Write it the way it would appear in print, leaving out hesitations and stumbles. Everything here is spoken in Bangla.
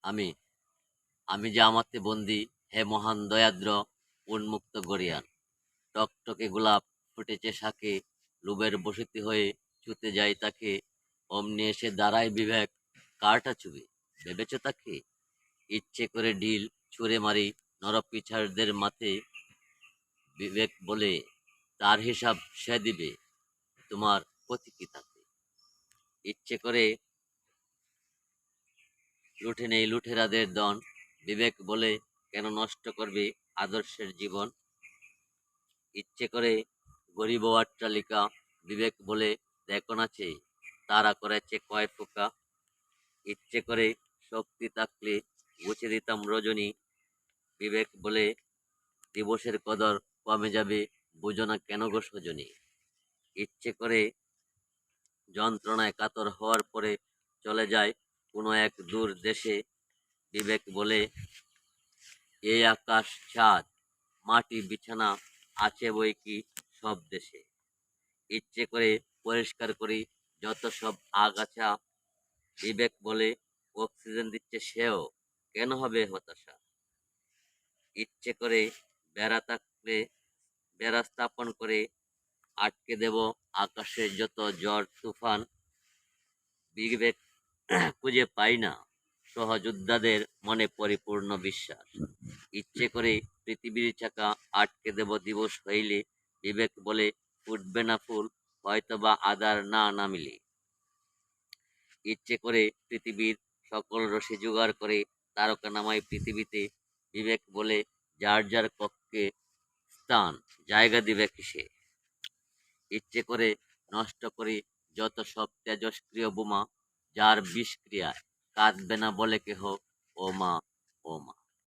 আমি আমি যে আমাতে বন্দী, হে মহান দয়াদ্র উন্মুক্ত গরিয়ান। টকটকে গোলাপ ফুটেছে শাকে, লোভের বসতি হয়ে ছুতে যাই তাকে। অমনি এসে দাঁড়ায় বিবেক, কারটা চুবে ভেবেছ তাকে? ইচ্ছে করে ঢিল ছুঁড়ে মারি নরপিছাড়দের মাথে। বিবেক বলে, তার হিসাব সে দিবে, তোমার ক্ষতি কি তাতে? ইচ্ছে করে লুঠে নেই লুঠেরাদের দন। বিবেক বলে, কেন নষ্ট করবে আদর্শের জীবন? ইচ্ছে করে গরিব ও অট্টালিকা। বিবেক বলে, দেখো নাচে তারা করেছে কয় ফোকা। ইচ্ছে করে শক্তি থাকলে গুছে দিতাম রজনী। বিবেক বলে, দিবসের কদর কমে যাবে, বুঝো না কেন গো সজনী? ইচ্ছে করে যন্ত্রণায় কাতর হওয়ার পরে চলে যায় কোনো এক দূর দেশে। বিবেক বলে, এই আকাশ চাঁদ মাটি বিছানা আছে বই কি সব দেশে। ইচ্ছে করে পরিষ্কার করি যত সব আগাছা। বিবেক বলে, অক্সিজেন দিচ্ছে সেও, কেন হবে হতাশা? ইচ্ছে করে বেড়া থাকলে বেড়া স্থাপন করে আটকে দেব আকাশের যত ঝড় তুফান। বিবেক খুঁজে পাই না সহযোদ্ধাদের মনে পরিপূর্ণ বিশ্বাস। ইচ্ছে করে পৃথিবীর চাকা আটকে দেব দিবস হইলে। বিবেক বলে, ফুটবে না ফুল হয়তোবা আদার না নামিলে। ইচ্ছে করে পৃথিবীর সকল রসে জোগাড় করে তারকা নামাই পৃথিবীতে। বিবেক বলে, যার যার কক্ষে স্থান জায়গা দিবে কিসে? ইচ্ছে করে নষ্ট করি যত সব তেজস্ক্রিয় বোমা, যার বিষক্রিয়ায় কাঁদবে না বলে কেহ, ও মা